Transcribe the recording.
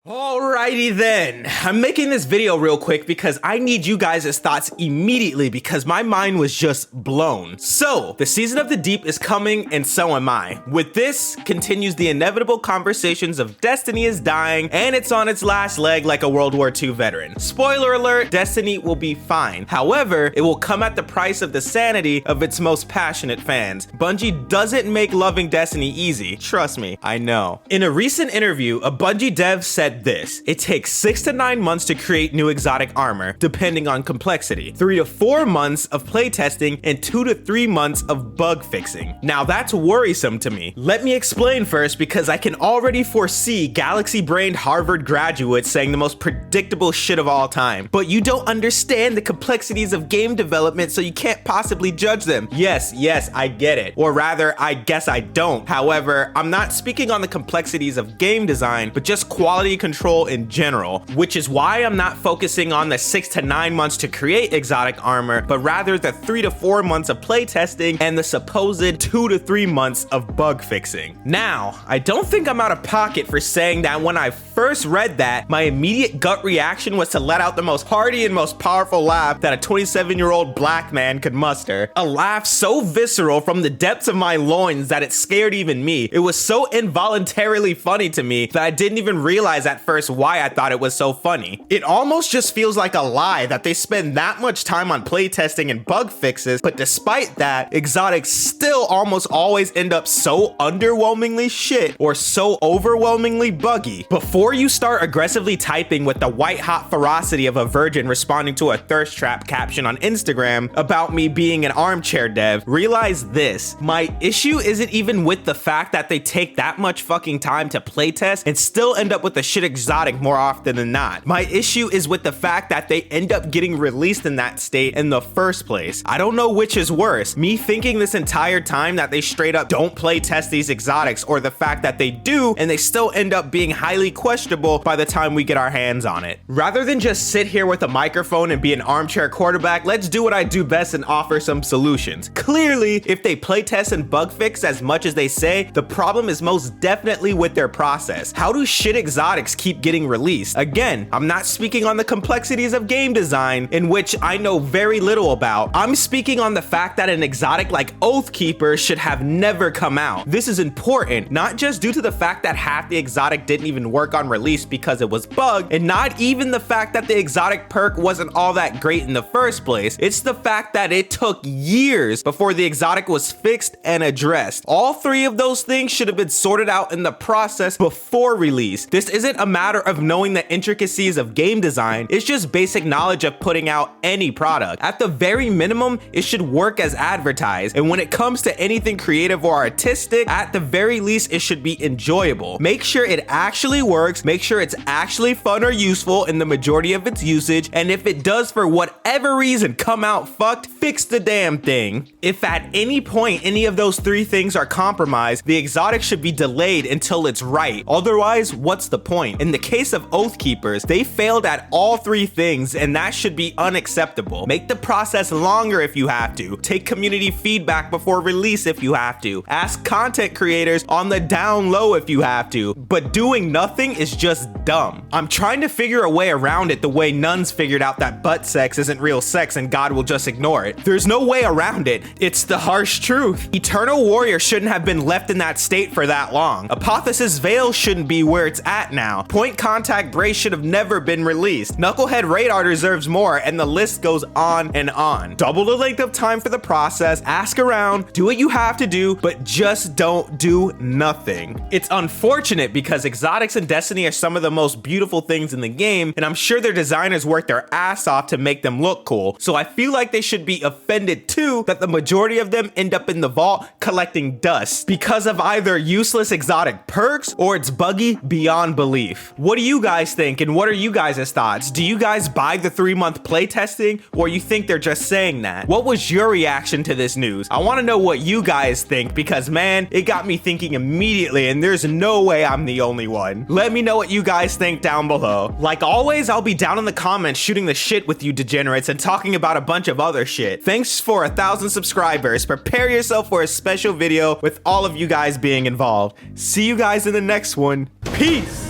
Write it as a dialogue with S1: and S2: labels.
S1: Alrighty then, I'm making this video real quick because I need you guys' thoughts immediately because my mind was just blown. So, the Season of the Deep is coming and so am I. With this, continues the inevitable conversations of Destiny is dying and it's on its last leg like a World War II veteran. Spoiler alert, Destiny will be fine. However, it will come at the price of the sanity of its most passionate fans. Bungie doesn't make loving Destiny easy, trust me, I know. In a recent interview, a Bungie dev said this: it takes 6 to 9 months to create new exotic armor, depending on complexity, 3 to 4 months of playtesting, and 2 to 3 months of bug fixing. Now that's worrisome to me. Let me explain first, because I can already foresee galaxy-brained Harvard graduates saying the most predictable shit of all time. But you don't understand the complexities of game development, so you can't possibly judge them. Yes, I get it. Or rather, I guess I don't. However, I'm not speaking on the complexities of game design, but just quality control in general, which is why I'm not focusing on the 6 to 9 months to create exotic armor, but rather the 3 to 4 months of playtesting and the supposed 2 to 3 months of bug fixing. Now, I don't think I'm out of pocket for saying that when I first read that, my immediate gut reaction was to let out the most hearty and most powerful laugh that a 27-year-old black man could muster. A laugh so visceral from the depths of my loins that it scared even me. It was so involuntarily funny to me that I didn't even realize at first why I thought it was so funny. It almost just feels like a lie that they spend that much time on playtesting and bug fixes, but despite that, exotics still almost always end up so underwhelmingly shit or so overwhelmingly buggy. Before you start aggressively typing with the white hot ferocity of a virgin responding to a thirst trap caption on Instagram about me being an armchair dev, realize this: my issue isn't even with the fact that they take that much fucking time to playtest and still end up with the shit exotic more often than not. My issue is with the fact that they end up getting released in that state in the first place. I don't know which is worse, me thinking this entire time that they straight up don't play test these exotics, or the fact that they do and they still end up being highly questionable by the time we get our hands on it. Rather than just sit here with a microphone and be an armchair quarterback, let's do what I do best and offer some solutions. Clearly, if they playtest and bug fix as much as they say, the problem is most definitely with their process. How do shit exotics keep getting released? Again, I'm not speaking on the complexities of game design, in which I know very little about. I'm speaking on the fact that an exotic like Oathkeeper should have never come out. This is important, not just due to the fact that half the exotic didn't even work on release because it was bugged, and not even the fact that the exotic perk wasn't all that great in the first place. It's the fact that it took years before the exotic was fixed and addressed. All three of those things should have been sorted out in the process before release. This isn't a matter of knowing the intricacies of game design, it's just basic knowledge of putting out any product. At the very minimum, it should work as advertised, and when it comes to anything creative or artistic, at the very least, it should be enjoyable. Make sure it actually works, make sure it's actually fun or useful in the majority of its usage, and if it does for whatever reason come out fucked, fix the damn thing. If at any point any of those three things are compromised, the exotic should be delayed until it's right. Otherwise, what's the point? In the case of Oathkeepers, they failed at all three things, and that should be unacceptable. Make the process longer if you have to. Take community feedback before release if you have to. Ask content creators on the down low if you have to. But doing nothing is just dumb. I'm trying to figure a way around it the way nuns figured out that butt sex isn't real sex and God will just ignore it. There's no way around it. It's the harsh truth. Eternal Warrior shouldn't have been left in that state for that long. Apotheosis Veil shouldn't be where it's at now. Point Contact Brace should have never been released. Knucklehead Radar deserves more, and the list goes on and on. Double the length of time for the process, ask around, do what you have to do, but just don't do nothing. It's unfortunate because exotics in Destiny are some of the most beautiful things in the game, and I'm sure their designers worked their ass off to make them look cool, so I feel like they should be offended too that the majority of them end up in the vault collecting dust because of either useless exotic perks or it's buggy beyond belief. What do you guys think, and what are you guys' thoughts? Do you guys buy the 3-month playtesting, or you think they're just saying that? What was your reaction to this news? I want to know what you guys think, because man, it got me thinking immediately, and there's no way I'm the only one. Let me know what you guys think down below. Like always, I'll be down in the comments shooting the shit with you degenerates and talking about a bunch of other shit. Thanks for 1,000 subscribers. Prepare yourself for a special video with all of you guys being involved. See you guys in the next one. Peace!